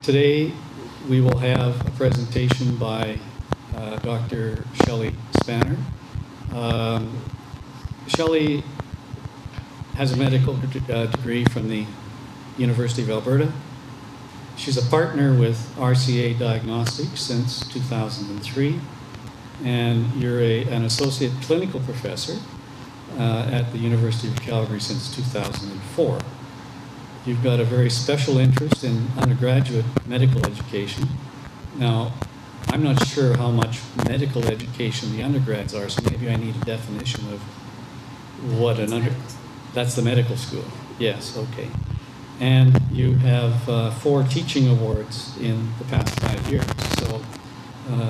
Today we will have a presentation by Dr. Shelley Spaner. Shelley has a medical degree from the University of Alberta. She's a partner with RCA Diagnostics since 2003, and you're an associate clinical professor at the University of Calgary since 2004. You've got a very special interest in undergraduate medical education. Now, I'm not sure how much medical education the undergrads are, so maybe I need a definition of what an that's the medical school. Yes, okay. And you have 4 teaching awards in the past 5 years, so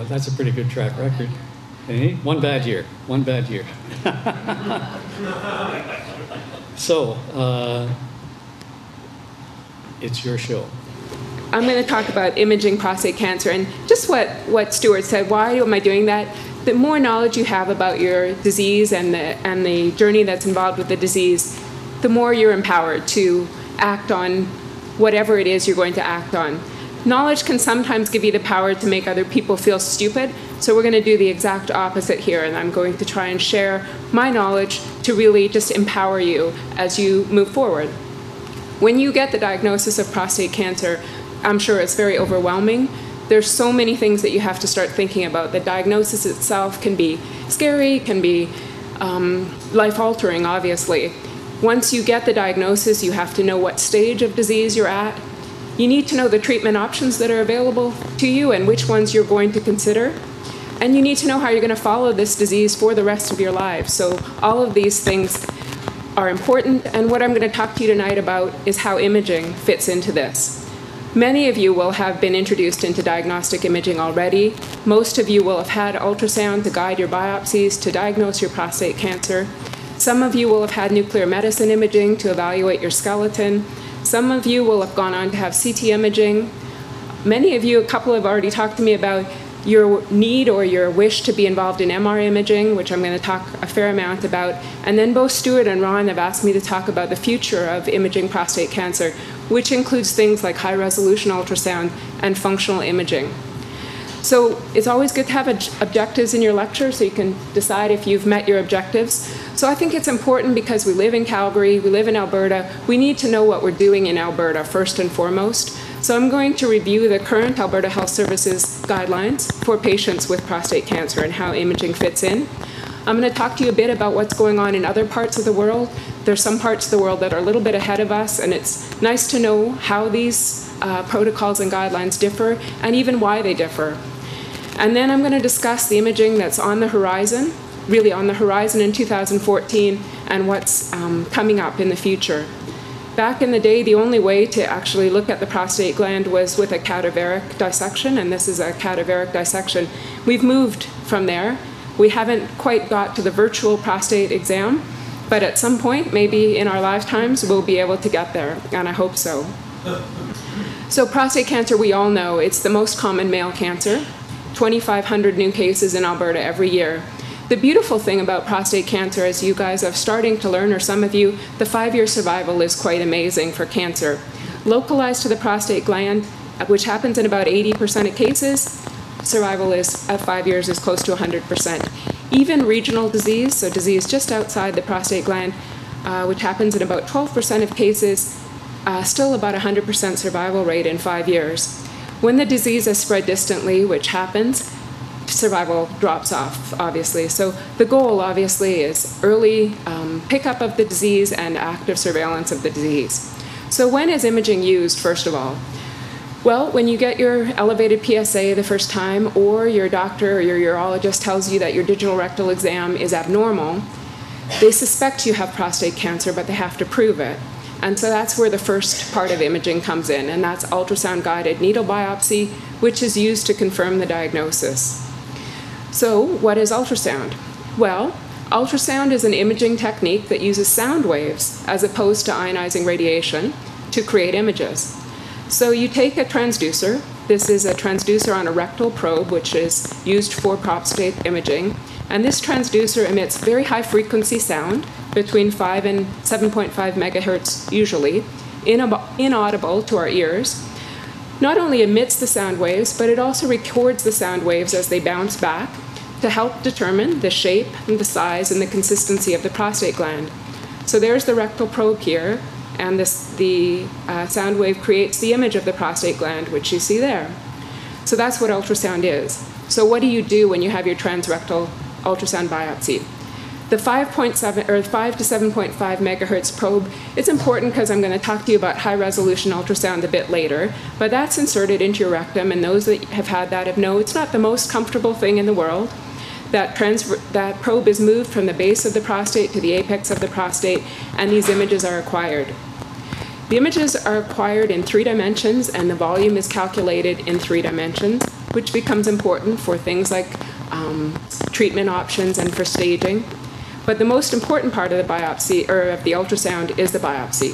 that's a pretty good track record. Okay? One bad year. So, it's your show. I'm going to talk about imaging prostate cancer, and just what Stuart said. Why am I doing that? The more knowledge you have about your disease and the journey that's involved with the disease, the more you're empowered to act on whatever it is you're going to act on. Knowledge can sometimes give you the power to make other people feel stupid, so we're going to do the exact opposite here, and I'm going to try and share my knowledge to really just empower you as you move forward. When you get the diagnosis of prostate cancer, I'm sure it's very overwhelming. There's so many things that you have to start thinking about. The diagnosis itself can be scary, can be life-altering, obviously. Once you get the diagnosis, you have to know what stage of disease you're at. You need to know the treatment options that are available to you and which ones you're going to consider. And you need to know how you're going to follow this disease for the rest of your lives. So all of these things are important, and what I'm going to talk to you tonight about is how imaging fits into this. Many of you will have been introduced into diagnostic imaging already. Most of you will have had ultrasound to guide your biopsies to diagnose your prostate cancer. Some of you will have had nuclear medicine imaging to evaluate your skeleton. Some of you will have gone on to have CT imaging. Many of you, a couple have already talked to me about your need or your wish to be involved in MR imaging, which I'm going to talk a fair amount about. And then both Stuart and Ron have asked me to talk about the future of imaging prostate cancer, which includes things like high-resolution ultrasound and functional imaging. So it's always good to have objectives in your lecture so you can decide if you've met your objectives. So I think it's important because we live in Calgary, we live in Alberta, we need to know what we're doing in Alberta first and foremost. So I'm going to review the current Alberta Health Services guidelines for patients with prostate cancer and how imaging fits in. I'm going to talk to you a bit about what's going on in other parts of the world. There's some parts of the world that are a little bit ahead of us, and it's nice to know how these protocols and guidelines differ and even why they differ. And then I'm going to discuss the imaging that's on the horizon, really on the horizon in 2014, and what's coming up in the future. Back in the day, the only way to actually look at the prostate gland was with a cadaveric dissection, and this is a cadaveric dissection. We've moved from there. We haven't quite got to the virtual prostate exam, but at some point, maybe in our lifetimes, we'll be able to get there, and I hope so. So prostate cancer, we all know, it's the most common male cancer. 2,500 new cases in Alberta every year. The beautiful thing about prostate cancer, as you guys are starting to learn, or some of you, the 5-year survival is quite amazing for cancer. Localized to the prostate gland, which happens in about 80% of cases, survival is at 5 years is close to 100%. Even regional disease, so disease just outside the prostate gland, which happens in about 12% of cases, still about 100% survival rate in 5 years. When the disease is spread distantly, which happens, survival drops off, obviously. So the goal, obviously, is early pickup of the disease and active surveillance of the disease. So when is imaging used, first of all? Well, when you get your elevated PSA the first time, or your doctor or your urologist tells you that your digital rectal exam is abnormal, they suspect you have prostate cancer, but they have to prove it. And so that's where the first part of imaging comes in, and that's ultrasound-guided needle biopsy, which is used to confirm the diagnosis. So what is ultrasound? Well, ultrasound is an imaging technique that uses sound waves as opposed to ionizing radiation to create images. So you take a transducer. This is a transducer on a rectal probe, which is used for prostate imaging. And this transducer emits very high frequency sound, between 5 and 7.5 megahertz usually, inaudible to our ears. not only emits the sound waves, but it also records the sound waves as they bounce back to help determine the shape and the size and the consistency of the prostate gland. So there's the rectal probe here, and the sound wave creates the image of the prostate gland, which you see there. So that's what ultrasound is. So what do you do when you have your transrectal ultrasound biopsy? The 5.7 or 5 to 7.5 megahertz probe, it's important because I'm going to talk to you about high-resolution ultrasound a bit later, but that's inserted into your rectum, and those that have had that know it's not the most comfortable thing in the world. That probe is moved from the base of the prostate to the apex of the prostate, and these images are acquired. The images are acquired in 3 dimensions, and the volume is calculated in 3 dimensions, which becomes important for things like treatment options and for staging. But the most important part of the biopsy, or of the ultrasound, is the biopsy.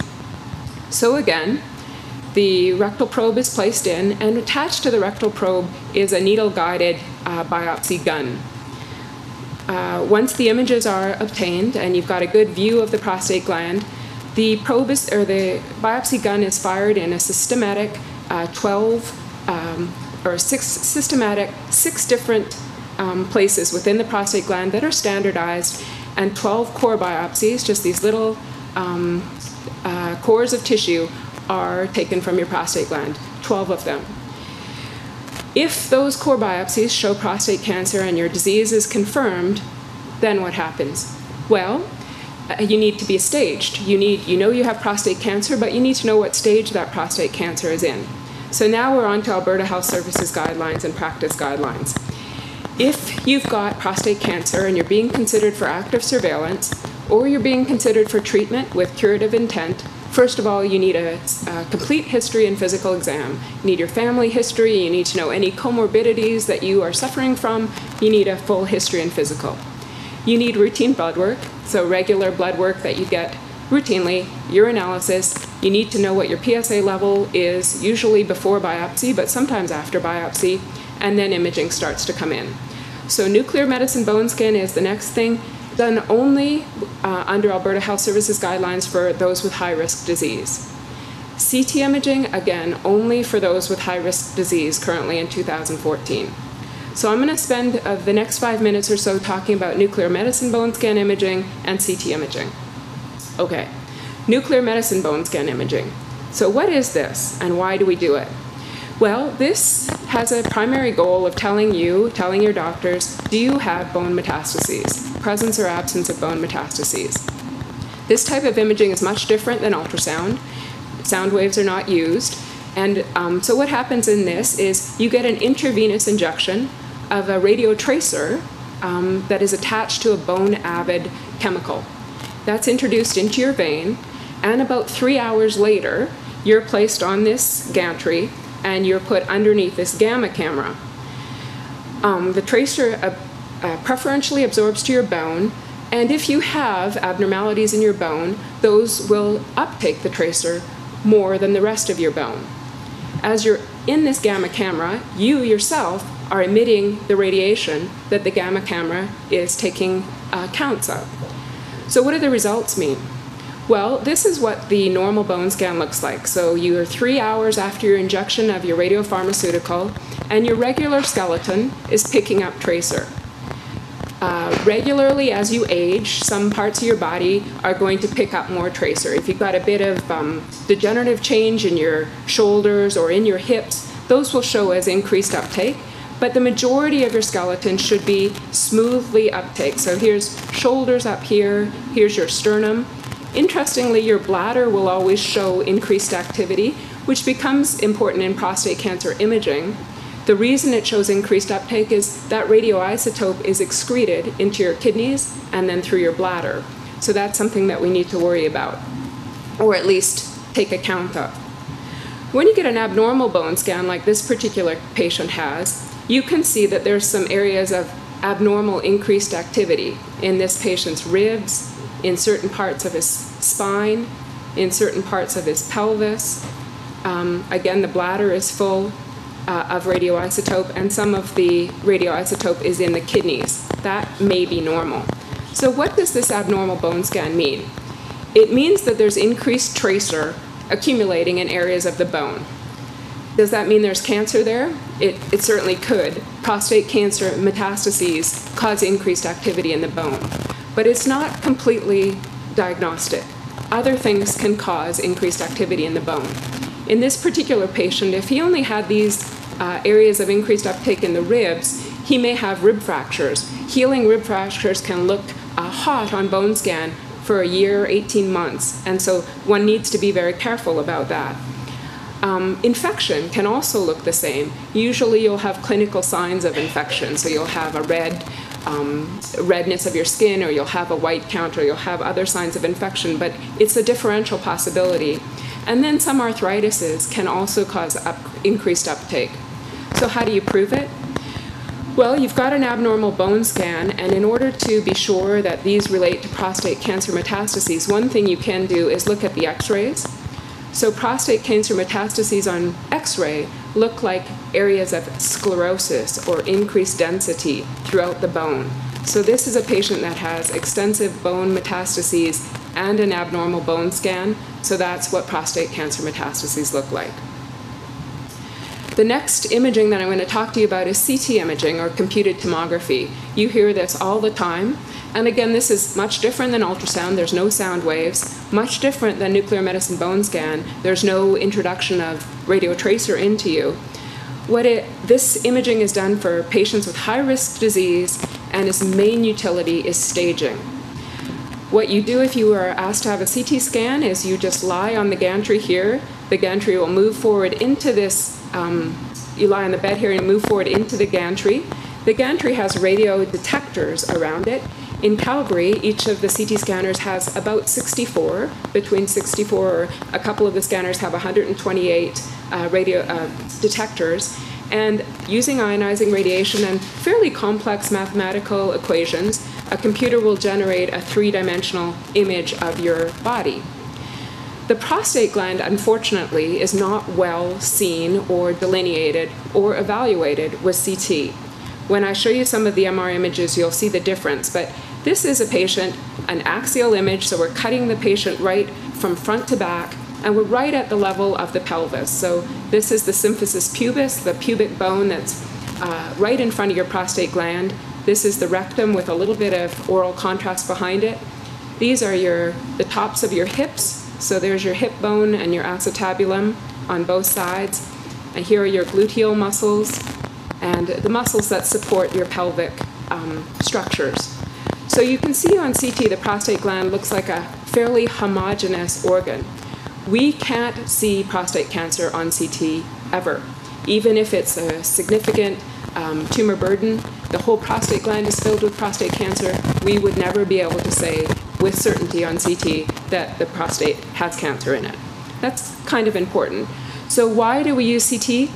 So again, the rectal probe is placed in, and attached to the rectal probe is a needle-guided biopsy gun. Once the images are obtained and you've got a good view of the prostate gland, the biopsy gun is fired in a systematic 6 different places within the prostate gland that are standardized, and 12 core biopsies, just these little cores of tissue, are taken from your prostate gland, 12 of them. If those core biopsies show prostate cancer and your disease is confirmed, then what happens? Well, you need to be staged. You know you have prostate cancer, but you need to know what stage that prostate cancer is in. So now we're on to Alberta Health Services guidelines and practice guidelines. If you've got prostate cancer and you're being considered for active surveillance, or you're being considered for treatment with curative intent, first of all, you need a complete history and physical exam. You need your family history, you need to know any comorbidities that you are suffering from, you need a full history and physical. You need routine blood work, so regular blood work that you get routinely, urinalysis. You need to know what your PSA level is, usually before biopsy, but sometimes after biopsy, and then imaging starts to come in. So nuclear medicine bone scan is the next thing, done only under Alberta Health Services guidelines for those with high-risk disease. CT imaging, again, only for those with high-risk disease currently in 2014. So I'm going to spend the next 5 minutes or so talking about nuclear medicine bone scan imaging and CT imaging. Okay, nuclear medicine bone scan imaging. So what is this, and why do we do it? Well, this has a primary goal of telling your doctors, do you have bone metastases, presence or absence of bone metastases? This type of imaging is much different than ultrasound. Sound waves are not used. And so what happens in this is you get an intravenous injection of a radiotracer that is attached to a bone-avid chemical. That's introduced into your vein, and about 3 hours later, you're placed on this gantry and you're put underneath this gamma camera. The tracer preferentially absorbs to your bone, and if you have abnormalities in your bone, those will uptake the tracer more than the rest of your bone. As you're in this gamma camera, you yourself are emitting the radiation that the gamma camera is taking counts of. So what do the results mean? Well, this is what the normal bone scan looks like. So you are 3 hours after your injection of your radiopharmaceutical, and your regular skeleton is picking up tracer. Regularly, as you age, some parts of your body are going to pick up more tracer. If you've got a bit of degenerative change in your shoulders or in your hips, those will show as increased uptake. But the majority of your skeleton should be smoothly uptake. So here's shoulders up here, here's your sternum. Interestingly, your bladder will always show increased activity, which becomes important in prostate cancer imaging. The reason it shows increased uptake is that radioisotope is excreted into your kidneys and then through your bladder. So that's something that we need to worry about, or at least take account of. When you get an abnormal bone scan like this particular patient has, you can see that there's some areas of abnormal increased activity in this patient's ribs, in certain parts of his spine, in certain parts of his pelvis. Again, the bladder is full of radioisotope, and some of the radioisotope is in the kidneys. That may be normal. So what does this abnormal bone scan mean? It means that there's increased tracer accumulating in areas of the bone. Does that mean there's cancer there? It certainly could. Prostate cancer metastases cause increased activity in the bone, but it's not completely diagnostic. Other things can cause increased activity in the bone. In this particular patient, if he only had these areas of increased uptake in the ribs, he may have rib fractures. Healing rib fractures can look hot on bone scan for a year, 18 months, and so one needs to be very careful about that. Infection can also look the same. Usually you'll have clinical signs of infection, so you'll have a redness of your skin, or you'll have a white count, or you'll have other signs of infection, but it's a differential possibility. And then some arthritises can also cause increased uptake. So how do you prove it? Well, you've got an abnormal bone scan, and in order to be sure that these relate to prostate cancer metastases, one thing you can do is look at the x-rays. So prostate cancer metastases on x-ray look like areas of sclerosis or increased density throughout the bone. So this is a patient that has extensive bone metastases and an abnormal bone scan, so that's what prostate cancer metastases look like. The next imaging that I'm going to talk to you about is CT imaging, or computed tomography. You hear this all the time. And again, this is much different than ultrasound. There's no sound waves. Much different than nuclear medicine bone scan. There's no introduction of radiotracer into you. This imaging is done for patients with high-risk disease, and its main utility is staging. What you do if you are asked to have a CT scan is you just lie on the gantry here. The gantry will move forward into this, you lie on the bed here and move forward into the gantry. The gantry has radio detectors around it. In Calgary, each of the CT scanners has about 64, between 64, or a couple of the scanners have 128 radio detectors. And using ionizing radiation and fairly complex mathematical equations, a computer will generate a three-dimensional image of your body. The prostate gland, unfortunately, is not well seen or delineated or evaluated with CT. When I show you some of the MR images, you'll see the difference. But this is a patient, an axial image, so we're cutting the patient right from front to back, and we're right at the level of the pelvis. So this is the symphysis pubis, the pubic bone that's right in front of your prostate gland. This is the rectum with a little bit of oral contrast behind it. These are the tops of your hips. So there's your hip bone and your acetabulum on both sides. And here are your gluteal muscles and the muscles that support your pelvic structures. So you can see on CT the prostate gland looks like a fairly homogeneous organ. We can't see prostate cancer on CT ever. Even if it's a significant tumor burden, the whole prostate gland is filled with prostate cancer, we would never be able to say with certainty on CT that the prostate has cancer in it. That's kind of important. So why do we use CT?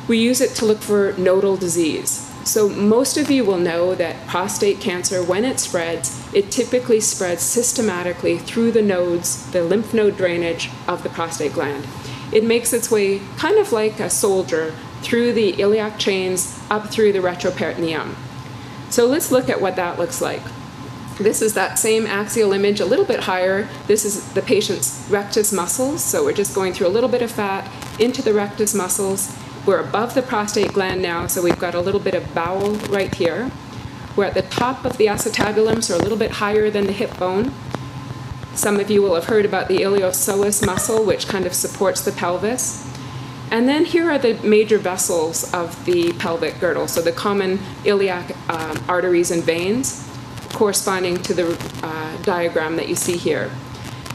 We use it to look for nodal disease. So most of you will know that prostate cancer, when it spreads, it typically spreads systematically through the nodes, the lymph node drainage of the prostate gland. It makes its way kind of like a soldier through the iliac chains up through the retroperitoneum. So let's look at what that looks like. This is that same axial image, a little bit higher. This is the patient's rectus muscles. So we're just going through a little bit of fat into the rectus muscles. We're above the prostate gland now, so we've got a little bit of bowel right here. We're at the top of the acetabulum, so a little bit higher than the hip bone. Some of you will have heard about the iliopsoas muscle, which kind of supports the pelvis. And then here are the major vessels of the pelvic girdle, so the common iliac arteries and veins, corresponding to the diagram that you see here.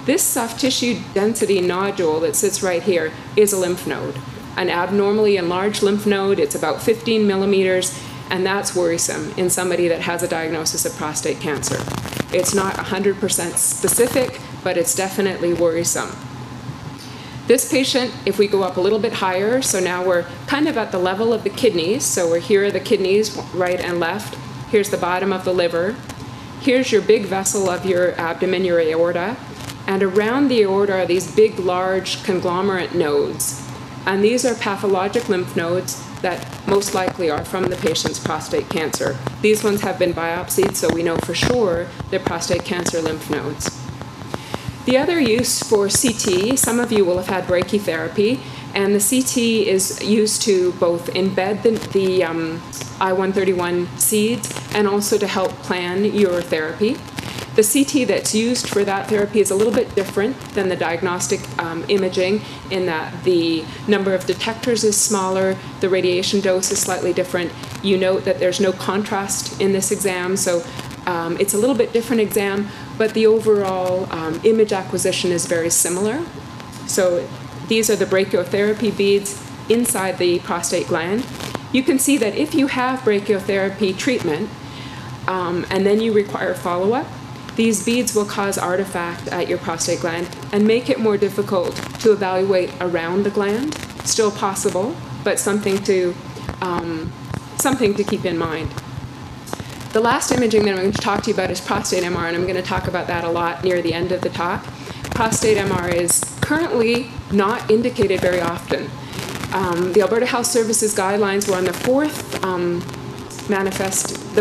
This soft tissue density nodule that sits right here is a lymph node. An abnormally enlarged lymph node, it's about 15 millimeters, and that's worrisome in somebody that has a diagnosis of prostate cancer. It's not 100% specific, but it's definitely worrisome. This patient, if we go up a little bit higher, so now we're kind of at the level of the kidneys, so we're here are the kidneys, right and left. Here's the bottom of the liver. Here's your big vessel of your abdomen, your aorta, and around the aorta are these big, large conglomerate nodes. And these are pathologic lymph nodes that most likely are from the patient's prostate cancer. These ones have been biopsied, so we know for sure they're prostate cancer lymph nodes. The other use for CT, some of you will have had brachytherapy, And the CT is used to both embed the I-131 seeds and also to help plan your therapy. The CT that's used for that therapy is a little bit different than the diagnostic imaging in that the number of detectors is smaller, the radiation dose is slightly different. You note that there's no contrast in this exam, so it's a little bit different exam, but the overall image acquisition is very similar. So these are the brachytherapy beads inside the prostate gland. You can see that if you have brachytherapy treatment and then you require follow-up, these beads will cause artifact at your prostate gland and make it more difficult to evaluate around the gland. Still possible, but something to keep in mind. The last imaging that I'm going to talk to you about is prostate MR, and I'm going to talk about that a lot near the end of the talk. Prostate MR is currently not indicated very often. The Alberta Health Services guidelines were on the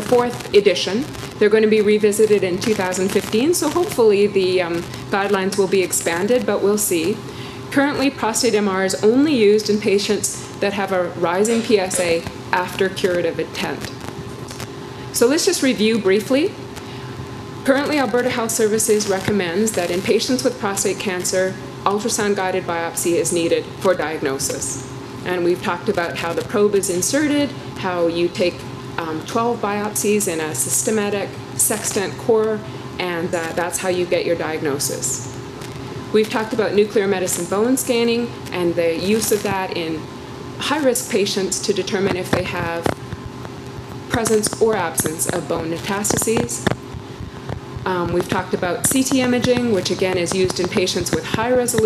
fourth edition. They're going to be revisited in 2015, so hopefully the guidelines will be expanded, but we'll see. Currently, prostate MR is only used in patients that have a rising PSA after curative intent. So let's just review briefly. Currently, Alberta Health Services recommends that in patients with prostate cancer, ultrasound-guided biopsy is needed for diagnosis. And we've talked about how the probe is inserted, how you take 12 biopsies in a systematic sextant core, and that's how you get your diagnosis. We've talked about nuclear medicine bone scanning and the use of that in high-risk patients to determine if they have presence or absence of bone metastases. We've talked about CT imaging, which again is used in patients with high-risk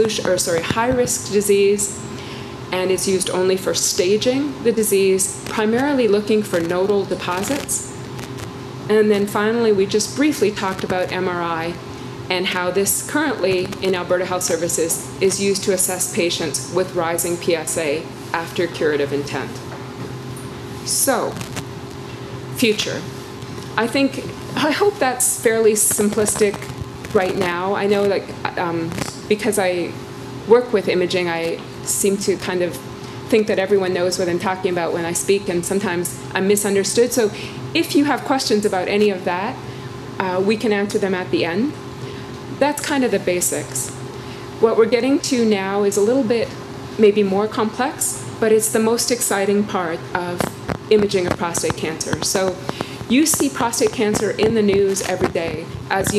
disease, and it's used only for staging the disease, primarily looking for nodal deposits. And then finally, we just briefly talked about MRI and how this currently in Alberta Health Services is used to assess patients with rising PSA after curative intent. So, future. I hope that's fairly simplistic right now. I know because I work with imaging, I seem to kind of think that everyone knows what I'm talking about when I speak, and sometimes I'm misunderstood. So if you have questions about any of that, we can answer them at the end. That's kind of the basics. What we're getting to now is a little bit maybe more complex, but it's the most exciting part of imaging of prostate cancer. So you see prostate cancer in the news every day. As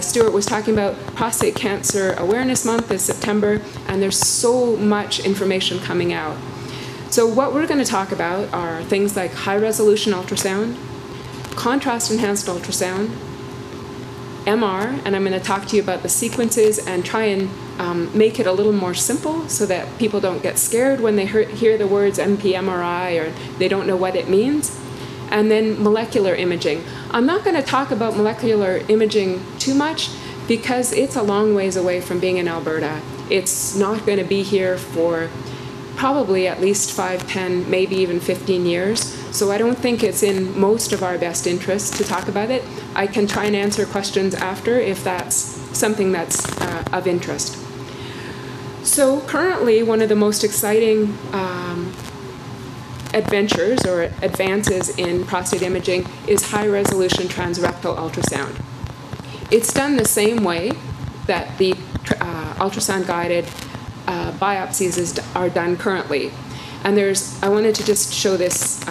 Stuart was talking about, Prostate Cancer Awareness Month is September, and there's so much information coming out. So what we're going to talk about are things like high-resolution ultrasound, contrast-enhanced ultrasound, MR, and I'm going to talk to you about the sequences and try and make it a little more simple so that people don't get scared when they hear the words MP-MRI or they don't know what it means. And then molecular imaging. I'm not going to talk about molecular imaging too much because it's a long ways away from being in Alberta. It's not going to be here for probably at least 5, 10, maybe even 15 years. So I don't think it's in most of our best interest to talk about it. I can try and answer questions after if that's something that's of interest. So currently, one of the most exciting adventures or advances in prostate imaging is high-resolution transrectal ultrasound. It's done the same way that the ultrasound-guided biopsies are done currently. And I wanted to just show this.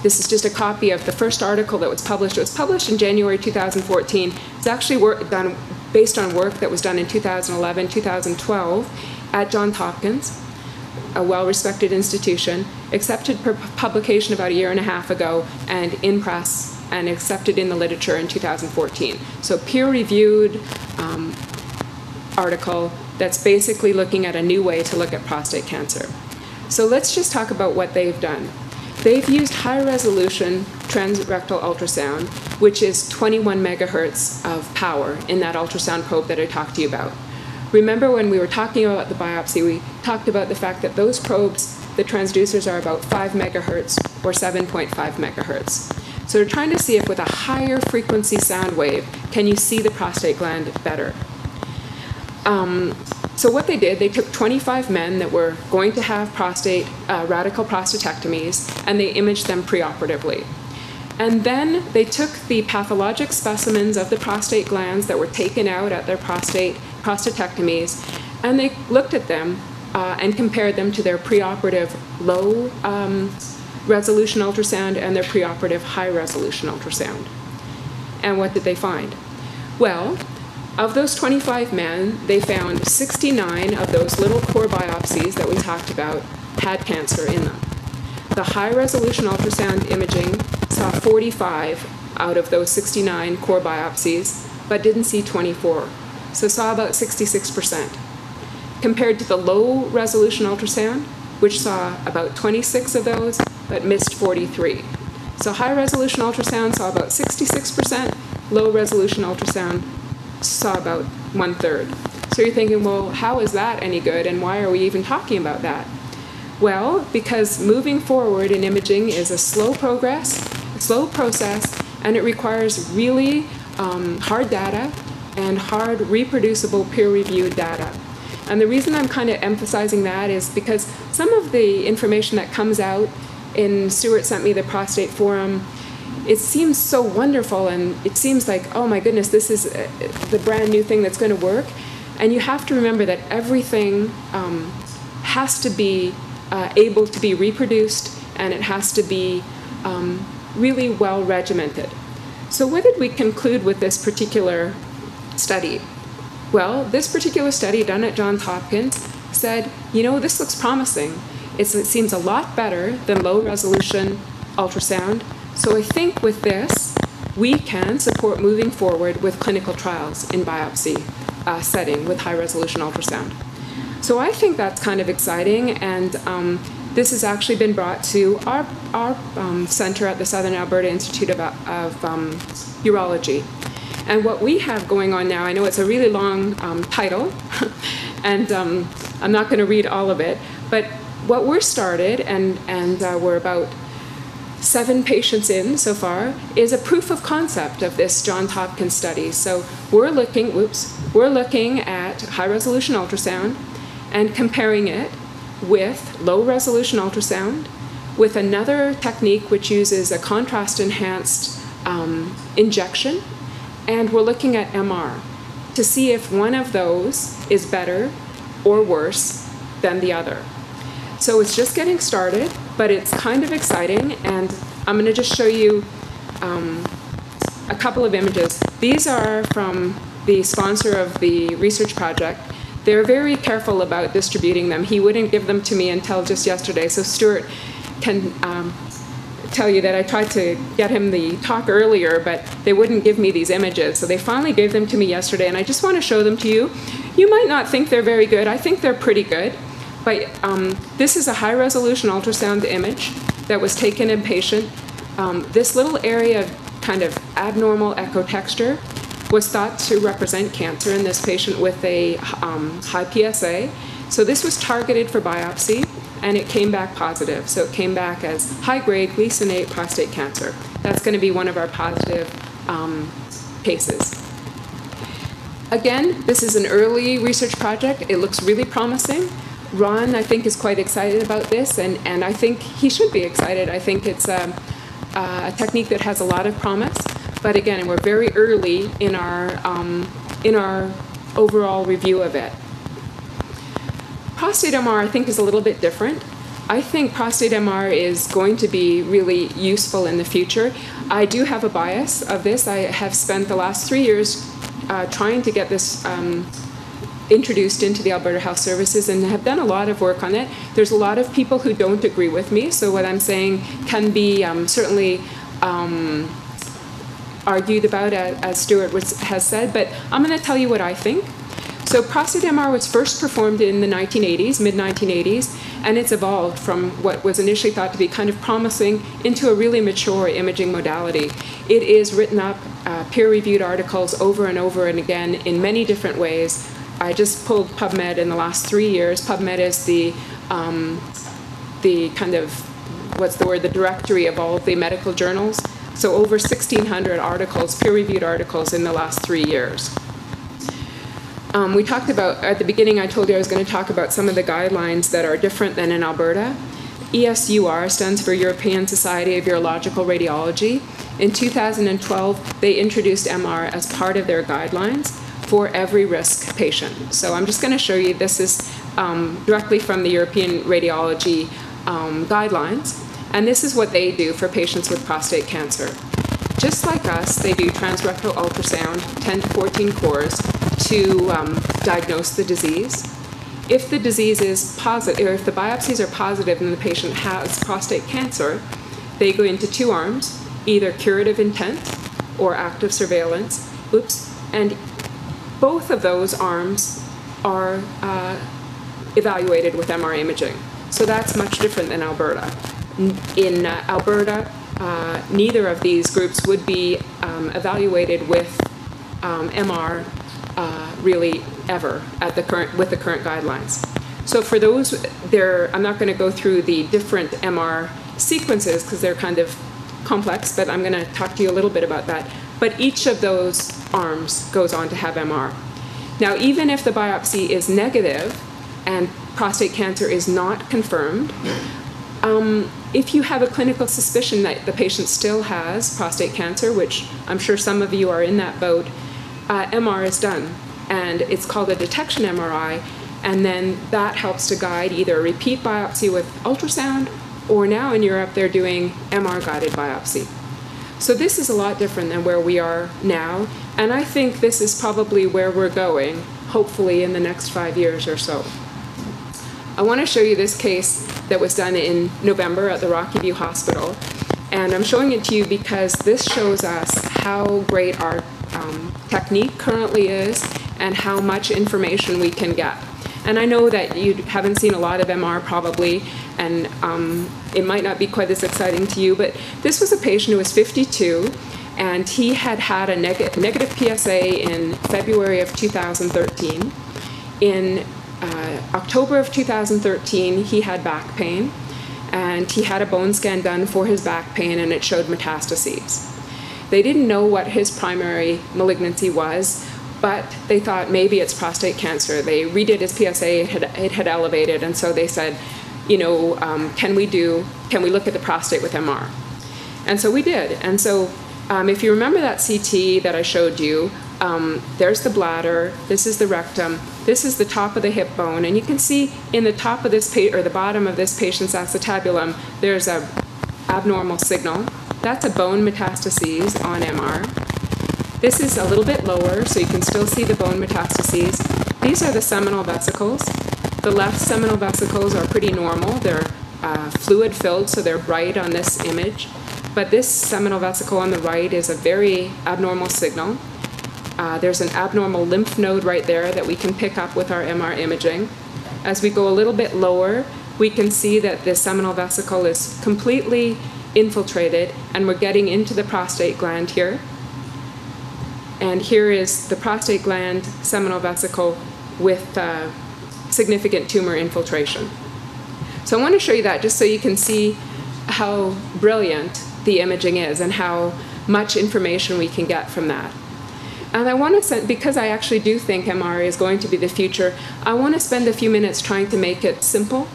This is just a copy of the first article that was published. It was published in January 2014. It's actually done based on work that was done in 2011, 2012 at Johns Hopkins, a well-respected institution, accepted for publication about a year and a half ago, and in press, and accepted in the literature in 2014. So peer-reviewed article that's basically looking at a new way to look at prostate cancer. So let's just talk about what they've done. They've used high-resolution transrectal ultrasound, which is 21 megahertz of power in that ultrasound probe that I talked to you about. Remember when we were talking about the biopsy, we talked about the fact that those probes, the transducers are about 5 megahertz or 7.5 megahertz. So we're trying to see if with a higher frequency sound wave, can you see the prostate gland better? So what they did, they took 25 men that were going to have radical prostatectomies, and they imaged them preoperatively. And then they took the pathologic specimens of the prostate glands that were taken out at their prostatectomies, and they looked at them and compared them to their preoperative low resolution ultrasound and their preoperative high resolution ultrasound. And what did they find? Well, of those 25 men, they found 69 of those little core biopsies that we talked about had cancer in them. The high-resolution ultrasound imaging saw 45 out of those 69 core biopsies, but didn't see 24, so saw about 66%. Compared to the low-resolution ultrasound, which saw about 26 of those, but missed 43. So high-resolution ultrasound saw about 66%, low-resolution ultrasound saw about 1/3. So you're thinking, well, how is that any good, and why are we even talking about that? Well, because moving forward in imaging is a slow process, and it requires really hard data and hard, reproducible, peer-reviewed data. And the reason I'm kind of emphasizing that is because some of the information that comes out Stuart sent me the prostate forum, it seems so wonderful, and it seems like, oh my goodness, this is the brand new thing that's going to work. And you have to remember that everything has to be able to be reproduced, and it has to be really well regimented. So what did we conclude with this particular study? Well, this particular study done at Johns Hopkins said, you know, this looks promising. It seems a lot better than low-resolution ultrasound. So I think with this, we can support moving forward with clinical trials in biopsy setting with high-resolution ultrasound. So I think that's kind of exciting, and this has actually been brought to our center at the Southern Alberta Institute of Urology. And what we have going on now, I know it's a really long title, and I'm not going to read all of it, but what we're started, and we're about 7 patients in so far, is a proof of concept of this Johns Hopkins study. So we're looking at high-resolution ultrasound and comparing it with low-resolution ultrasound with another technique which uses a contrast-enhanced injection, and we're looking at MR to see if one of those is better or worse than the other. So it's just getting started, but it's kind of exciting, and I'm going to just show you a couple of images. These are from the sponsor of the research project. They're very careful about distributing them. He wouldn't give them to me until just yesterday, so Stuart can tell you that I tried to get him the talk earlier, but they wouldn't give me these images. So they finally gave them to me yesterday, and I just want to show them to you. You might not think they're very good. I think they're pretty good. But this is a high-resolution ultrasound image that was taken in patient. This little area of kind of abnormal echo texture was thought to represent cancer in this patient with a high PSA. So this was targeted for biopsy, and it came back positive. So it came back as high-grade gleasonate prostate cancer. That's going to be one of our positive cases. Again, this is an early research project. It looks really promising. Ron, I think, is quite excited about this, and I think he should be excited. I think it's a technique that has a lot of promise. But again, we're very early in our overall review of it. Prostate MR, I think, is a little bit different. I think prostate MR is going to be really useful in the future. I do have a bias of this. I have spent the last 3 years trying to get this introduced into the Alberta Health Services, and have done a lot of work on it. There's a lot of people who don't agree with me, so what I'm saying can be certainly argued about, as Stuart has said, but I'm going to tell you what I think. So prostate MR was first performed in the 1980s, mid-1980s, and it's evolved from what was initially thought to be kind of promising into a really mature imaging modality. It is written up, peer-reviewed articles over and over and again in many different ways. I just pulled PubMed in the last 3 years. PubMed is the kind of, what's the word, the directory of all of the medical journals. So over 1,600 articles, peer-reviewed articles in the last 3 years. We talked about, at the beginning I told you I was going to talk about some of the guidelines that are different than in Alberta. ESUR stands for European Society of Urological Radiology. In 2012, they introduced MR as part of their guidelines for every risk patient. So I'm just going to show you, this is directly from the European Radiology guidelines, and this is what they do for patients with prostate cancer. Just like us, they do transrectal ultrasound, 10 to 14 cores, to diagnose the disease. If the disease is positive, or if the biopsies are positive and the patient has prostate cancer, they go into two arms, either curative intent or active surveillance. And both of those arms are evaluated with MR imaging. So that's much different than Alberta. In Alberta, neither of these groups would be evaluated with MR really ever at with the current guidelines. So for those, I'm not going to go through the different MR sequences because they're kind of complex, but I'm going to talk to you a little bit about that. But each of those arms goes on to have MR. Now, even if the biopsy is negative and prostate cancer is not confirmed, if you have a clinical suspicion that the patient still has prostate cancer, which I'm sure some of you are in that boat, MR is done. And it's called a detection MRI, and then that helps to guide either a repeat biopsy with ultrasound, or now in Europe they're doing MR-guided biopsy. So this is a lot different than where we are now, and I think this is probably where we're going, hopefully in the next 5 years or so. I want to show you this case that was done in November at the Rocky View Hospital, and I'm showing it to you because this shows us how great our technique currently is and how much information we can get. And I know that you haven't seen a lot of MR probably, and it might not be quite as exciting to you, but this was a patient who was 52, and he had had a negative PSA in February of 2013. In October of 2013, he had back pain, and he had a bone scan done for his back pain, and it showed metastases. They didn't know what his primary malignancy was, but they thought maybe it's prostate cancer. They redid his PSA, it had elevated, and so they said, you know, can we look at the prostate with MR? And so we did. And so if you remember that CT that I showed you, there's the bladder, this is the rectum, this is the top of the hip bone, and you can see in the top of this or the bottom of this patient's acetabulum, there's a abnormal signal. That's a bone metastases on MR. This is a little bit lower, so you can still see the bone metastases. These are the seminal vesicles. The left seminal vesicles are pretty normal. They're fluid-filled, so they're bright on this image. But this seminal vesicle on the right is a very abnormal signal. There's an abnormal lymph node right there that we can pick up with our MR imaging. As we go a little bit lower, we can see that the seminal vesicle is completely infiltrated, and we're getting into the prostate gland here. And here is the prostate gland seminal vesicle with significant tumor infiltration. So I want to show you that just so you can see how brilliant the imaging is and how much information we can get from that. And I want to, because I actually do think MR is going to be the future, I want to spend a few minutes trying to make it simple,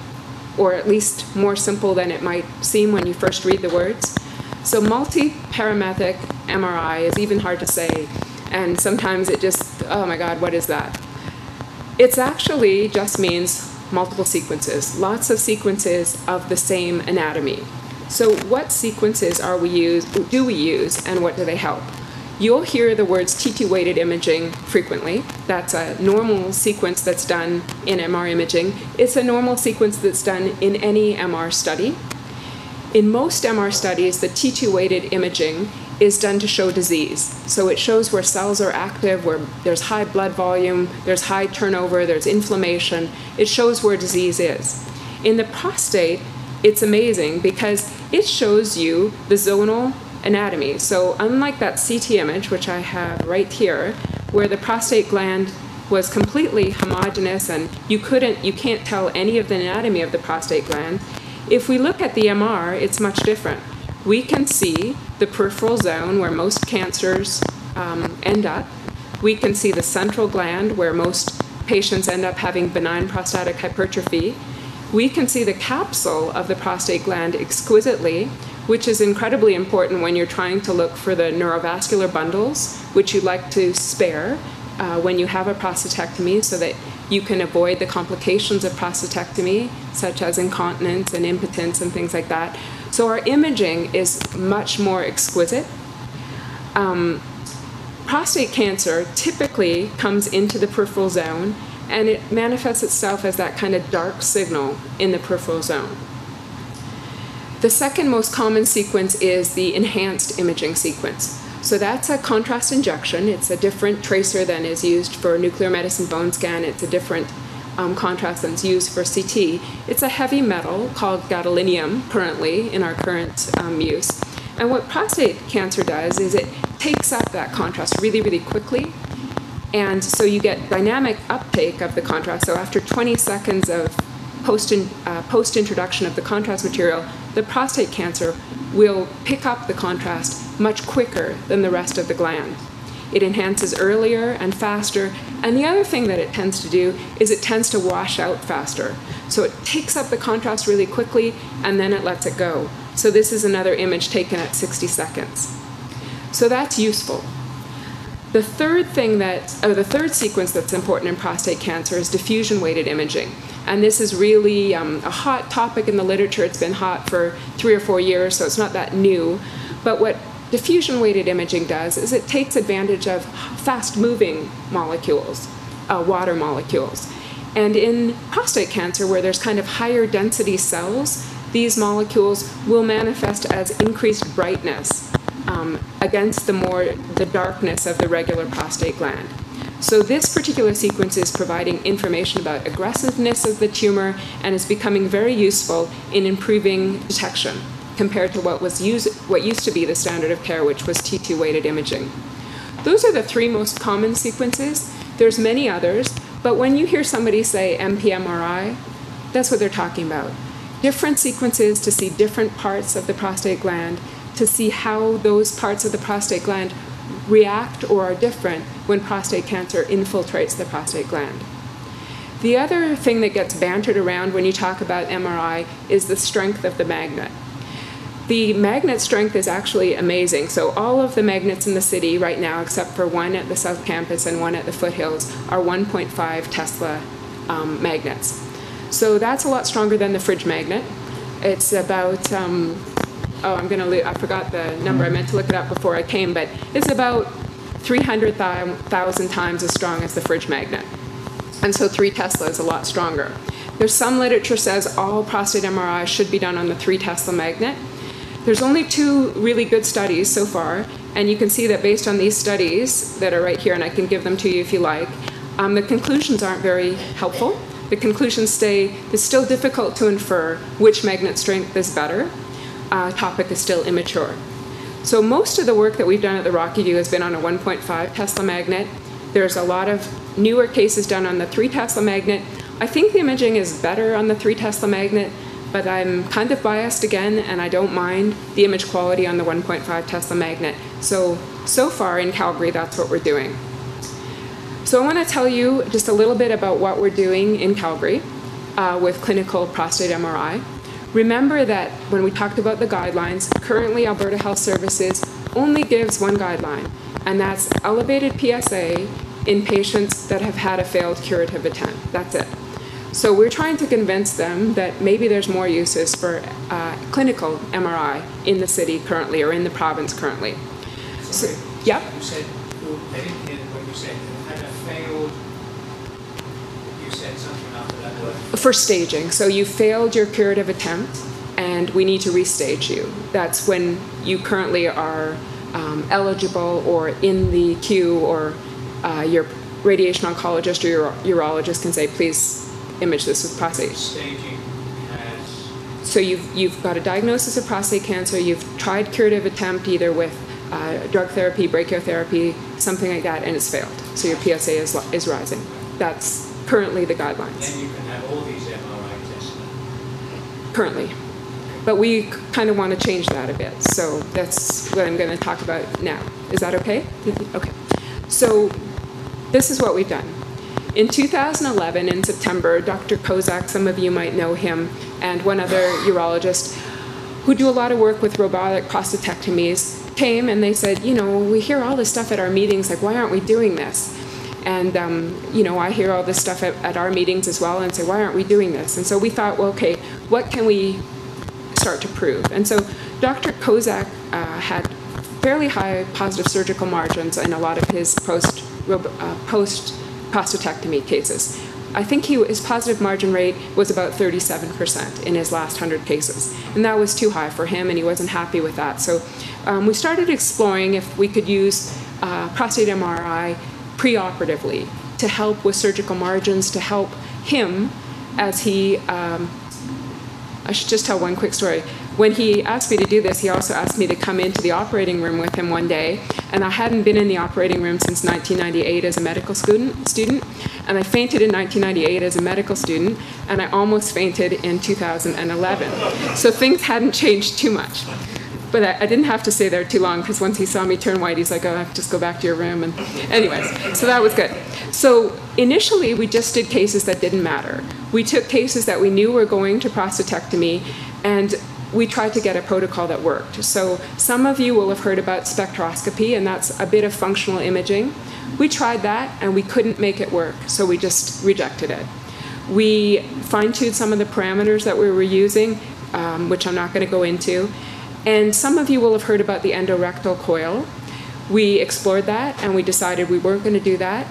or at least more simple than it might seem when you first read the words. So multiparametric MRI is even hard to say, and sometimes it just, oh my God, what is that? It actually just means multiple sequences, lots of sequences of the same anatomy. So what sequences do we use, and what do they help? You'll hear the words TT-weighted imaging frequently. That's a normal sequence that's done in MR imaging. It's a normal sequence that's done in any MR study. In most MR studies, the TT-weighted imaging is done to show disease. So it shows where cells are active, where there's high blood volume, there's high turnover, there's inflammation. It shows where disease is. In the prostate, it's amazing because it shows you the zonal anatomy. So unlike that CT image, which I have right here, where the prostate gland was completely homogeneous and you can't tell any of the anatomy of the prostate gland, if we look at the MR, it's much different. We can see the peripheral zone where most cancers end up. We can see the central gland, where most patients end up having benign prostatic hypertrophy. We can see the capsule of the prostate gland exquisitely, which is incredibly important when you're trying to look for the neurovascular bundles, which you'd like to spare when you have a prostatectomy, so that you can avoid the complications of prostatectomy, such as incontinence and impotence and things like that. So our imaging is much more exquisite. Prostate cancer typically comes into the peripheral zone, and it manifests itself as that kind of dark signal in the peripheral zone. The second most common sequence is the enhanced imaging sequence. So that's a contrast injection. It's a different tracer than is used for nuclear medicine bone scan. It's a different contrast than is used for CT. It's a heavy metal called gadolinium currently in our current use. And what prostate cancer does is it takes up that contrast really, really quickly. And so you get dynamic uptake of the contrast. So after 20 seconds of post-introduction of the contrast material, the prostate cancer will pick up the contrast much quicker than the rest of the gland. It enhances earlier and faster. And the other thing that it tends to do is it tends to wash out faster. So it takes up the contrast really quickly, and then it lets it go. So this is another image taken at 60 seconds. So that's useful. The third sequence that's important in prostate cancer is diffusion-weighted imaging. And this is really a hot topic in the literature. It's been hot for 3 or 4 years, so it's not that new. But what diffusion-weighted imaging does is it takes advantage of fast-moving molecules, water molecules. And in prostate cancer, where there's kind of higher density cells, these molecules will manifest as increased brightness against the darkness of the regular prostate gland. So this particular sequence is providing information about aggressiveness of the tumor and is becoming very useful in improving detection compared to what used to be the standard of care, which was T2-weighted imaging. Those are the 3 most common sequences. There's many others, but when you hear somebody say MPMRI, that's what they're talking about. Different sequences to see different parts of the prostate gland, to see how those parts of the prostate gland react or are different when prostate cancer infiltrates the prostate gland. The other thing that gets bantered around when you talk about MRI is the strength of the magnet. The magnet strength is actually amazing. So all of the magnets in the city right now, except for one at the South Campus and one at the Foothills, are 1.5 Tesla magnets. So that's a lot stronger than the fridge magnet. It's about I forgot the number. I meant to look it up before I came, but it's about 300,000 times as strong as the fridge magnet. And so 3 Tesla is a lot stronger. There's some literature says all prostate MRI should be done on the 3 Tesla magnet. There's only 2 really good studies so far, and you can see that based on these studies that are right here, and I can give them to you if you like, the conclusions aren't very helpful. The conclusions stay, it's still difficult to infer which magnet strength is better. Topic is still immature. So most of the work that we've done at the Rocky View has been on a 1.5 Tesla magnet. There's a lot of newer cases done on the 3 Tesla magnet. I think the imaging is better on the 3 Tesla magnet, but I'm kind of biased again, and I don't mind the image quality on the 1.5 Tesla magnet. So far in Calgary, that's what we're doing. So I want to tell you just a little bit about what we're doing in Calgary with clinical prostate MRI. Remember that when we talked about the guidelines, currently Alberta Health Services only gives one guideline, and that's elevated PSA in patients that have had a failed curative attempt. That's it. So we're trying to convince them that maybe there's more uses for clinical MRI in the city currently, or in the province currently. So, yep. You said, I didn't hear what you said. You had a failed, you said something after that word. For staging. So you failed your curative attempt, and we need to restage you. That's when you currently are eligible or in the queue, or your radiation oncologist or your urologist can say, please image this with prostate. Staging has... So you've got a diagnosis of prostate cancer, you've tried curative attempt either with drug therapy, brachytherapy, something like that, and it's failed. So your PSA is rising. That's currently the guidelines. Then you can have all these MRI tests now. Currently. But we kind of want to change that a bit. So that's what I'm going to talk about now. Is that okay? Okay. So this is what we've done. In 2011, in September, Dr. Kozak, some of you might know him, and one other urologist who do a lot of work with robotic prostatectomies came and they said, you know, we hear all this stuff at our meetings, like, why aren't we doing this? And, you know, I hear all this stuff at our meetings as well and say, why aren't we doing this? And so we thought, well, okay, what can we start to prove? And so Dr. Kozak had fairly high positive surgical margins in a lot of his post-prostatectomy cases. I think his positive margin rate was about 37% in his last 100 cases. And that was too high for him, and he wasn't happy with that. So we started exploring if we could use prostate MRI preoperatively to help with surgical margins, to help him as he, I should just tell one quick story. When he asked me to do this, he also asked me to come into the operating room with him one day, and I hadn't been in the operating room since 1998 as a medical student, and I fainted in 1998 as a medical student, and I almost fainted in 2011. So things hadn't changed too much. But I didn't have to stay there too long, because once he saw me turn white, he's like, oh, just go back to your room. And anyways, so that was good. So initially, we just did cases that didn't matter. We took cases that we knew were going to prostatectomy, and we tried to get a protocol that worked. So some of you will have heard about spectroscopy, and that's a bit of functional imaging. We tried that, and we couldn't make it work, so we just rejected it. We fine-tuned some of the parameters that we were using, which I'm not going to go into. And some of you will have heard about the endorectal coil. We explored that, and we decided we weren't going to do that.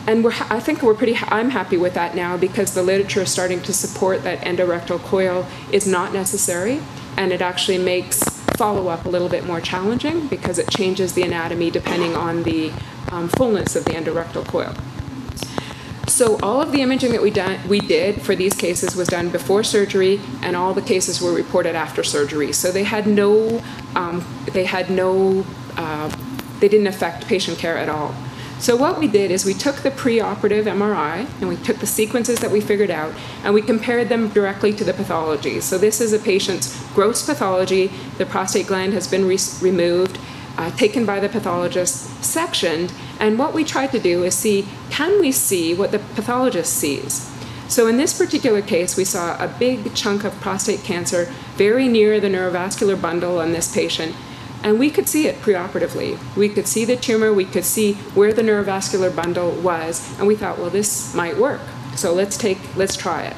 And I'm happy with that now, because the literature is starting to support that endorectal coil is not necessary, and it actually makes follow-up a little bit more challenging because it changes the anatomy depending on the fullness of the endorectal coil. So all of the imaging that we did for these cases was done before surgery, and all the cases were reported after surgery. So they didn't affect patient care at all. So what we did is we took the preoperative MRI, and we took the sequences that we figured out, and we compared them directly to the pathology. So this is a patient's gross pathology. The prostate gland has been removed, taken by the pathologist, sectioned, and what we tried to do is see, can we see what the pathologist sees? So in this particular case, we saw a big chunk of prostate cancer very near the neurovascular bundle on this patient, and we could see it preoperatively. We could see the tumor, we could see where the neurovascular bundle was, and we thought, well, this might work. So let's try it.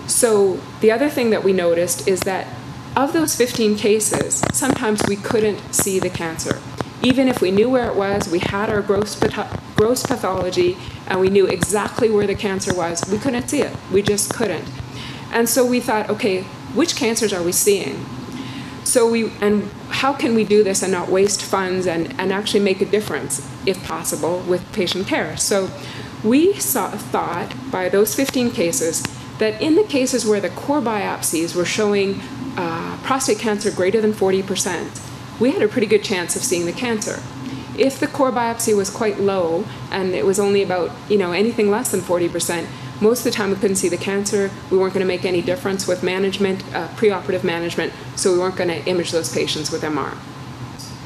So the other thing that we noticed is that of those 15 cases, sometimes we couldn't see the cancer. Even if we knew where it was, we had our gross pathology, and we knew exactly where the cancer was, we couldn't see it. We just couldn't. And so we thought, okay, which cancers are we seeing? And how can we do this and not waste funds and actually make a difference, if possible, with patient care? So we thought by those 15 cases that in the cases where the core biopsies were showing prostate cancer greater than 40%, we had a pretty good chance of seeing the cancer. If the core biopsy was quite low and it was only about anything less than 40%, most of the time we couldn't see the cancer. We weren't going to make any difference with management, preoperative management, so we weren't going to image those patients with MR.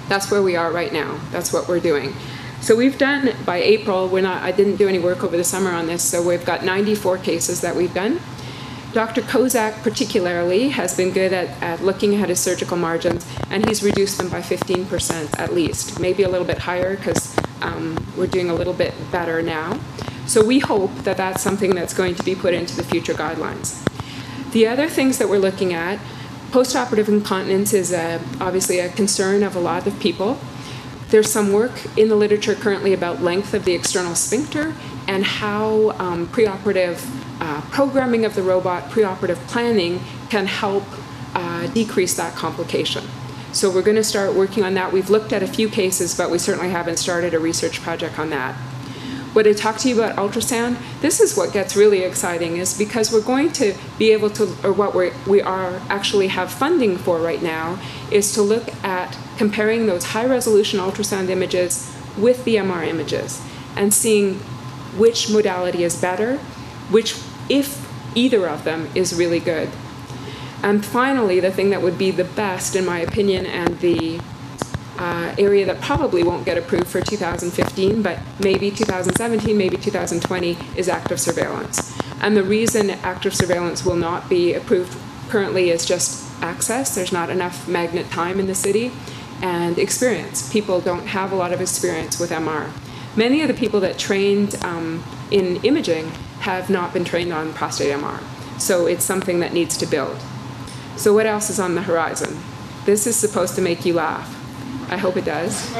That's where we are right now. That's what we're doing. So we've done, by April, I didn't do any work over the summer on this, so we've got 94 cases that we've done. Dr. Kozak particularly has been good at looking at his surgical margins, and he's reduced them by 15% at least, maybe a little bit higher because we're doing a little bit better now. So we hope that that's something that's going to be put into the future guidelines. The other things that we're looking at, postoperative incontinence is obviously a concern of a lot of people. There's some work in the literature currently about length of the external sphincter and how preoperative programming of the robot, preoperative planning, can help decrease that complication. So we're going to start working on that. We've looked at a few cases, but we certainly haven't started a research project on that. What I talked to you about ultrasound, this is what gets really exciting, is because we're going to be able to, or what we are actually have funding for right now, is to look at comparing those high-resolution ultrasound images with the MR images and seeing which modality is better, if either of them is really good. And finally, the thing that would be the best, in my opinion, and the area that probably won't get approved for 2015, but maybe 2017, maybe 2020, is active surveillance. And the reason active surveillance will not be approved currently is just access. There's not enough magnet time in the city, and experience. People don't have a lot of experience with MR. Many of the people that trained in imaging have not been trained on prostate MR. So it's something that needs to build. So what else is on the horizon? This is supposed to make you laugh. I hope it does.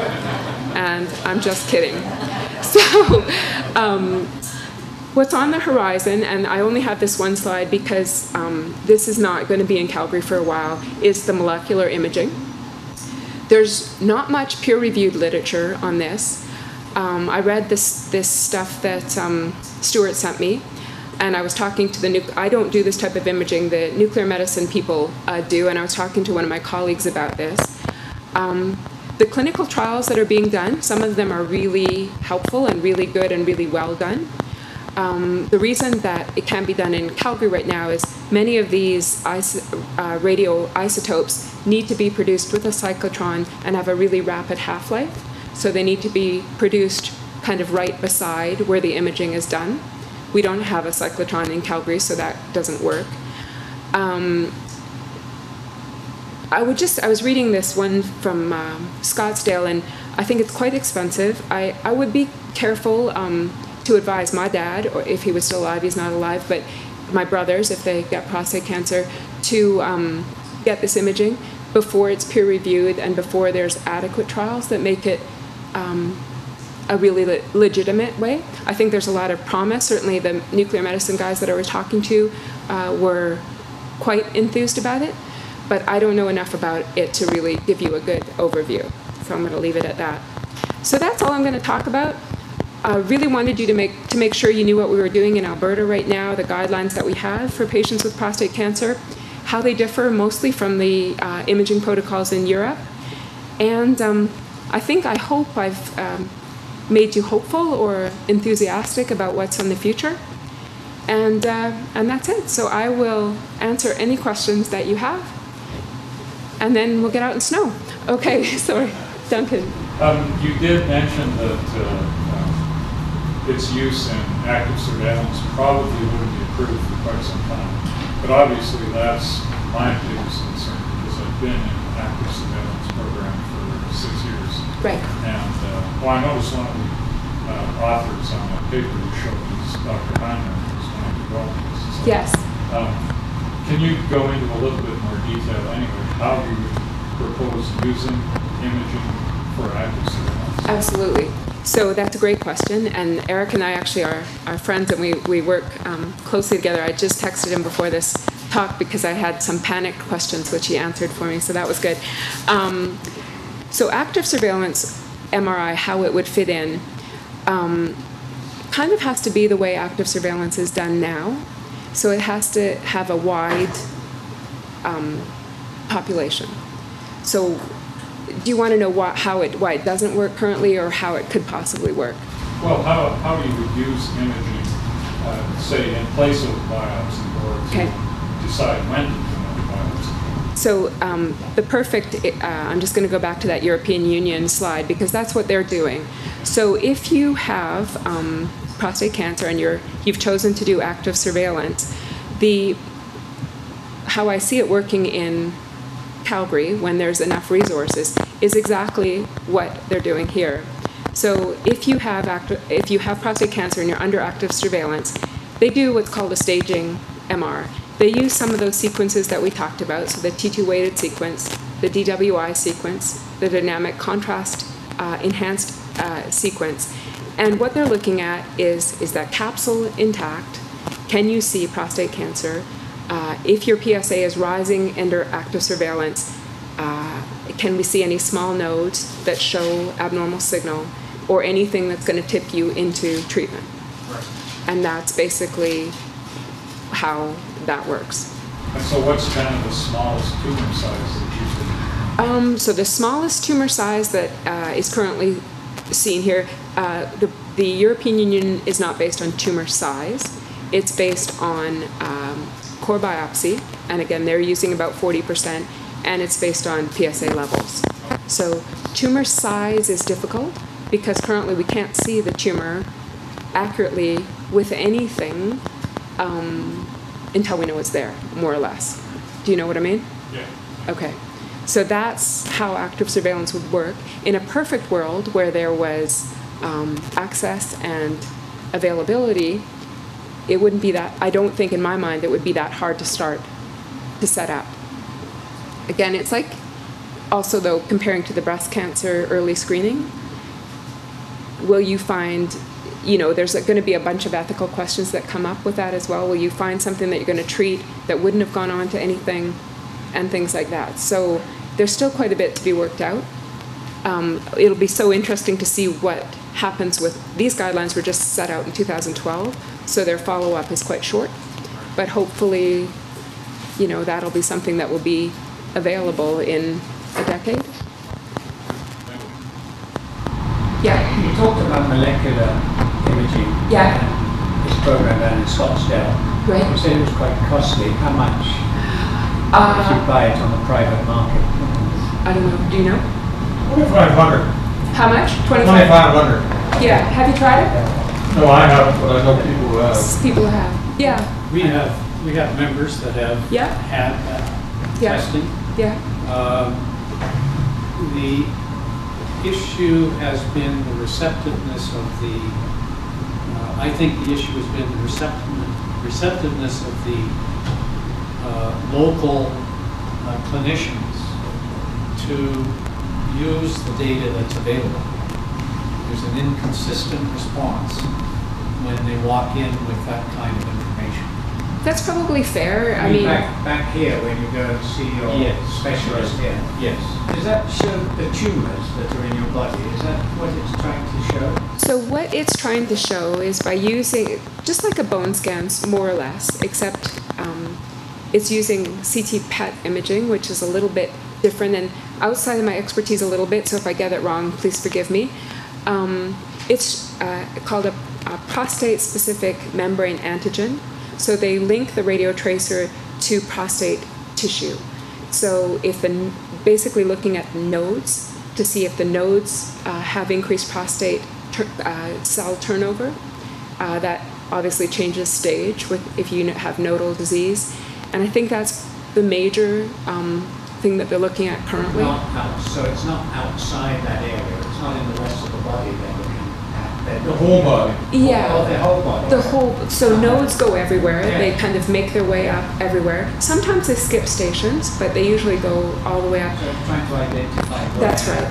And I'm just kidding. So what's on the horizon, and I only have this one slide because this is not going to be in Calgary for a while, is the molecular imaging. There's not much peer-reviewed literature on this. I read this stuff that Stuart sent me, and I was talking to I don't do this type of imaging, the nuclear medicine people do, and I was talking to one of my colleagues about this. The clinical trials that are being done, some of them are really helpful and really good and really well done. The reason that it can't be done in Calgary right now is many of these radioisotopes need to be produced with a cyclotron and have a really rapid half-life. So they need to be produced kind of right beside where the imaging is done. We don't have a cyclotron in Calgary, so that doesn't work. I was reading this one from Scottsdale, and I think it's quite expensive. I would be careful to advise my dad, or if he was still alive, he's not alive, but my brothers, if they get prostate cancer, to get this imaging before it's peer-reviewed and before there's adequate trials that make it a really legitimate way. I think there's a lot of promise. Certainly the nuclear medicine guys that I was talking to were quite enthused about it, but I don't know enough about it to really give you a good overview. So I'm going to leave it at that. So that's all I'm going to talk about. I really wanted you to make sure you knew what we were doing in Alberta right now, the guidelines that we have for patients with prostate cancer, how they differ mostly from the imaging protocols in Europe. And I hope I've made you hopeful or enthusiastic about what's in the future. And that's it. So I will answer any questions that you have, and then we'll get out in snow. Okay, sorry, Duncan. You did mention that its use in active surveillance probably wouldn't be approved for quite some time. But obviously that's my biggest concern, because I've been in an active surveillance program for 6 years. Right. And I noticed one of the authors on that paper you showed me is Dr. Hyman, who's one of the developers. So, yes. Can you go into a little bit more detail anyway, how you would propose using imaging for active surveillance? Absolutely. So that's a great question, and Eric and I actually are friends, and we work closely together. I just texted him before this talk because I had some panicked questions which he answered for me, so that was good. So active surveillance MRI, how it would fit in, kind of has to be the way active surveillance is done now. So it has to have a wide population. So do you want to know why it doesn't work currently, or how it could possibly work? Well, how do you would use imaging, say, in place of biopsy, or to decide when to do a biopsy? So the perfect, I'm just going to go back to that European Union slide, because that's what they're doing. So if you have prostate cancer and you've chosen to do active surveillance, how I see it working in Calgary, when there's enough resources, is exactly what they're doing here. So if you have prostate cancer and you're under active surveillance, they do what's called a staging MR. They use some of those sequences that we talked about, so the T2-weighted sequence, the DWI sequence, the dynamic contrast enhanced sequence. And what they're looking at is that capsule intact? Can you see prostate cancer? If your PSA is rising under active surveillance, can we see any small nodes that show abnormal signal, or anything that's going to tip you into treatment? Right. And that's basically how that works. And so what's kind of the smallest tumor size that you could? So the smallest tumor size that is currently seen here, the European Union is not based on tumor size. It's based on core biopsy, and again, they're using about 40%, and it's based on PSA levels. So tumor size is difficult because currently we can't see the tumor accurately with anything until we know it's there, more or less. Do you know what I mean? Yeah. Okay. So that's how active surveillance would work. In a perfect world where there was access and availability, it wouldn't be that, I don't think in my mind it would be that hard to set up. Again, it's like also though comparing to the breast cancer early screening, will you find, there's going to be a bunch of ethical questions that come up with that as well. Will you find something that you're going to treat that wouldn't have gone on to anything and things like that. So there's still quite a bit to be worked out. It'll be so interesting to see what happens with these guidelines were just set out in 2012, so their follow-up is quite short. But hopefully, that'll be something that will be available in a decade. Yeah. You talked about molecular imaging. Yeah. And this program down in Scottsdale. Right. You said it was quite costly. How much did you buy it on the private market? I don't know. Do you know? 2,500. How much? 2,500. Yeah. Have you tried it? No, I haven't, but I know people who have. People have. Yeah. We have members that have Yeah. had that Yeah. testing. Yeah. The issue has been the receptiveness of the, I think the issue has been the receptiveness of the local clinicians to use the data that's available. There's an inconsistent response when they walk in with that kind of information. That's probably fair. I I mean, mean, back here when you go and see your Yes. specialist here. Yes. Does that show the tumours that are in your body? Is that what it's trying to show? so what it's trying to show is by using, just like a bone scan, more or less, except it's using CT PET imaging, which is a little bit different and outside of my expertise a little bit, so if I get it wrong, please forgive me. It's called a prostate-specific membrane antigen. So they link the radio tracer to prostate tissue. So if basically looking at nodes to see if the nodes have increased prostate cell turnover, that obviously changes stage if you have nodal disease. And I think that's the major thing that they're looking at currently. So it's not outside that area. It's not in the rest of the body they're looking at. The whole body. Yeah. Oh, the whole body. The whole, so nodes go everywhere. Yeah. They kind of make their way up everywhere. Sometimes they skip stations, but they usually go all the way up. So it's trying to identify. That's right.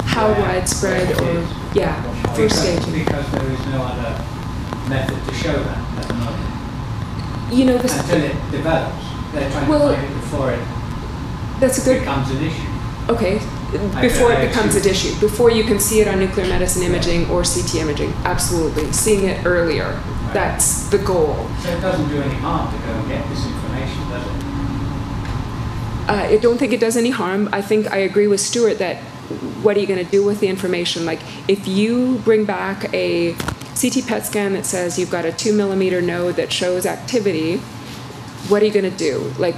How widespread or, yeah, first stage. Because there is no other method to show that at the moment. This, Until it develops. They're trying Well, to find it before it that's a good, becomes an issue. okay, before it becomes an issue, before you can see it on nuclear medicine imaging or CT imaging, absolutely. Seeing it earlier, that's the goal. So it doesn't do any harm to go and get this information, does it? I don't think it does any harm. I think I agree with Stuart that what are you going to do with the information? Like if you bring back a CT PET scan that says you've got a 2 millimeter node that shows activity, what are you going to do? Like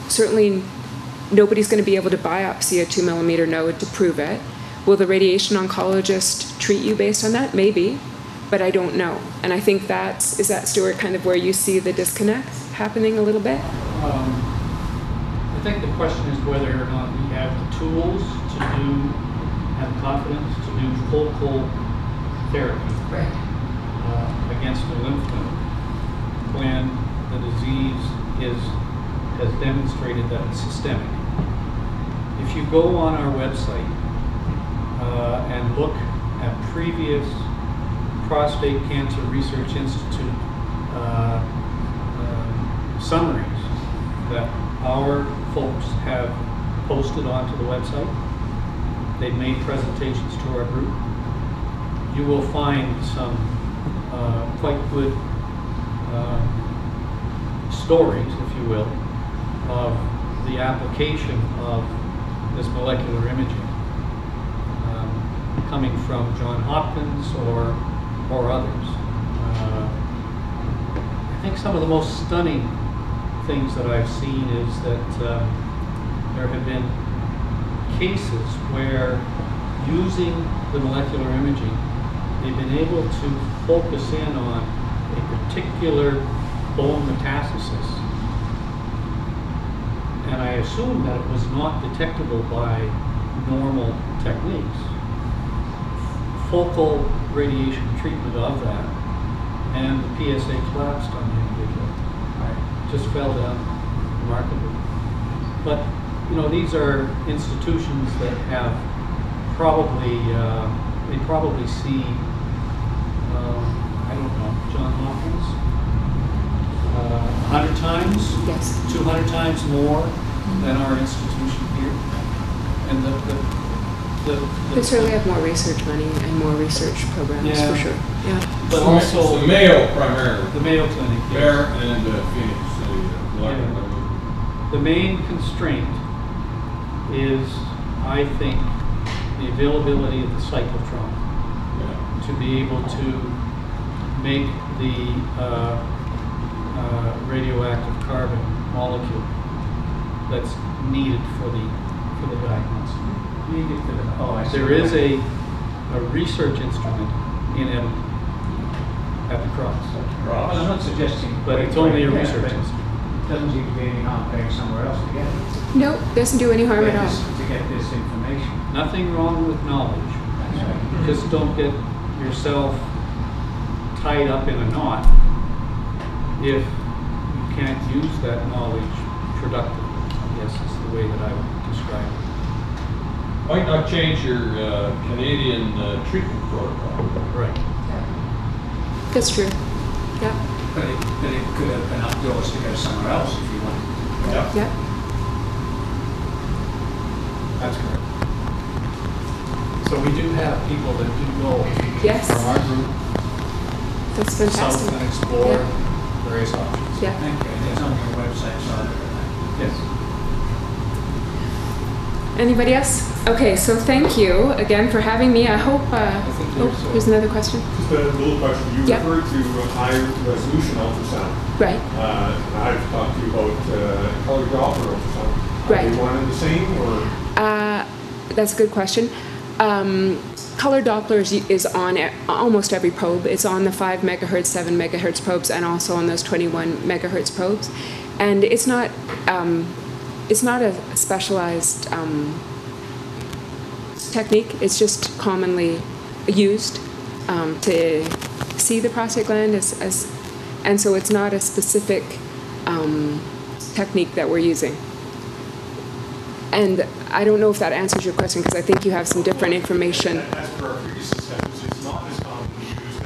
certainly nobody's going to be able to biopsy a 2 millimeter node to prove it. Will the radiation oncologist treat you based on that? Maybe, but I don't know. And I think is that Stuart kind of where you see the disconnect happening a little bit? I think the question is whether or not we have the tools to have confidence to do focal therapy against the lymph node when the disease has demonstrated that it's systemic. If you go on our website and look at previous Prostate Cancer Research Institute summaries that our folks have posted onto the website, they've made presentations to our group, you will find some quite good stories, if you will, of the application of this molecular imaging coming from Johns Hopkins or others. I think some of the most stunning things that I've seen is that there have been cases where, using the molecular imaging, they've been able to focus in on a particular bone metastasis. And I assume that it was not detectable by normal techniques. Focal radiation treatment of that, and the PSA collapsed on the individual. Just fell down remarkably. But, you know, these are institutions that have probably, they probably see, I don't know, John Hopkins, 100 times, Yes. 200 times more than our institution here. And They certainly have more research money and more research programs, Yeah. for sure. Yeah. but It's also the Mayo primarily. the Mayo Clinic. yes. There and Phoenix, the molecular. The main constraint is, I think, the availability of the cyclotron Yeah. to be able to make the radioactive carbon molecule that's needed for the diagnosis. Needed for the, oh, I see. There is a research instrument in Edmonton at the Cross, Well, I'm not suggesting. but it's only a Yeah, research but instrument. it doesn't seem to be any harm paying somewhere else to get it. No, doesn't do any harm at all. To get this information. Nothing wrong with knowledge. That's right. Just don't get yourself tied up in a knot if you can't use that knowledge productively, I guess is the way that I would describe it. Might not change your Canadian treatment protocol. Right. That's true. Yeah. But it could open up doors to go somewhere else if you want. Yeah. Yeah. That's correct. So we do have people that do go Yes. from our group That's south fantastic. and explore Yeah. various options. Yeah. Thank you. And it's on your website, so I'll look at Yes. Anybody else? Okay, so thank you again for having me. I hope, think there's another question. Just a little question. You Yeah. referred to high resolution ultrasound. Right. And I've talked to you about color Doppler ultrasound. Right. Are they one and the same, or? That's a good question. Color Doppler is on almost every probe. It's on the 5 megahertz, 7 megahertz probes, and also on those 21 megahertz probes. And it's not a specialized technique. It's just commonly used to see the prostate gland, and so it's not a specific technique that we're using. And I don't know if that answers your question, because I think you have some different information. As per our previous systems, it's not as commonly used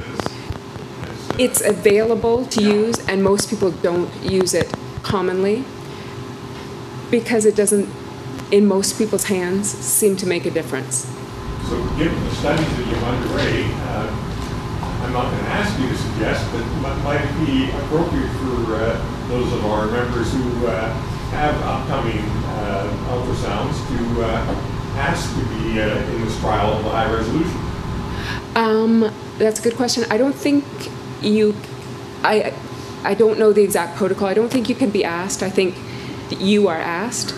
as It's available to use, and most people don't use it commonly because it doesn't, in most people's hands, seem to make a difference. So given the studies that you've underway, I'm not going to ask you to suggest, but might it be appropriate for those of our members who have upcoming ultrasounds to ask to be in this trial of high resolution? That's a good question. I don't think I don't know the exact protocol. I don't think you can be asked. I think you are asked.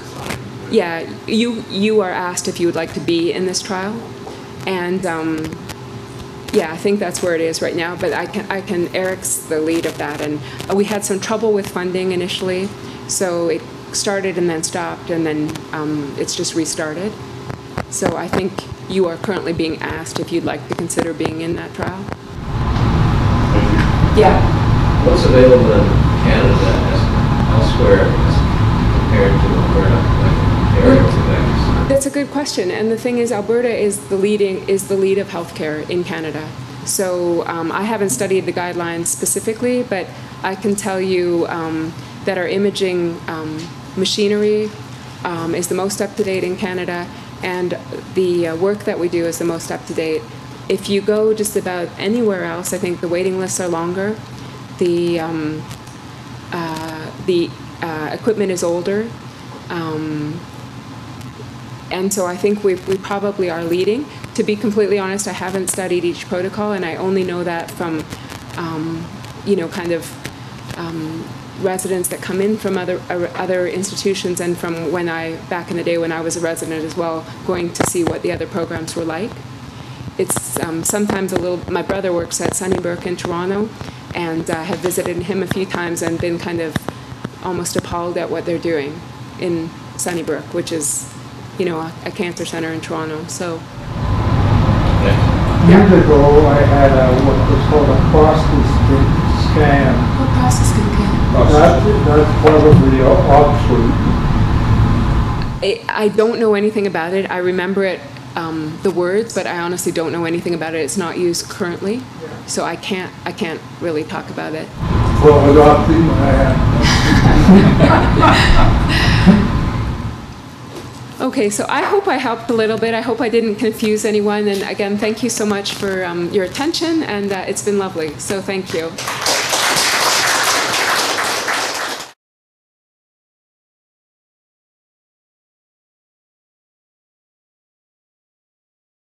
Yeah, you are asked if you would like to be in this trial, and yeah, I think that's where it is right now. But Eric's the lead of that, and we had some trouble with funding initially, so it started and then stopped, and then it's just restarted. So I think you are currently being asked if you'd like to consider being in that trial. Yeah. What's available in Canada as elsewhere as compared to Alberta, like areas of excellence? That's a good question, and the thing is, Alberta is the lead of healthcare in Canada. So I haven't studied the guidelines specifically, but I can tell you that our imaging machinery is the most up to date in Canada, and the work that we do is the most up to date. If you go just about anywhere else, I think the waiting lists are longer. The equipment is older. And so I think we probably are leading. To be completely honest, I haven't studied each protocol, and I only know that from, kind of residents that come in from other institutions, and from back in the day when I was a resident as well, going to see what the other programs were like. It's sometimes my brother works at Sunnybrook in Toronto, and I have visited him a few times and been kind of almost appalled at what they're doing in Sunnybrook, which is, a cancer center in Toronto. So. Years ago, I had what was called a prostate scan. What prostate scan? That's probably obsolete. I don't know anything about it. I remember it, the words, but I honestly don't know anything about it. It's not used currently, so I can't really talk about it. Well, adopting Okay, so I hope I helped a little bit. I hope I didn't confuse anyone. And again, thank you so much for your attention, and it's been lovely. So thank you.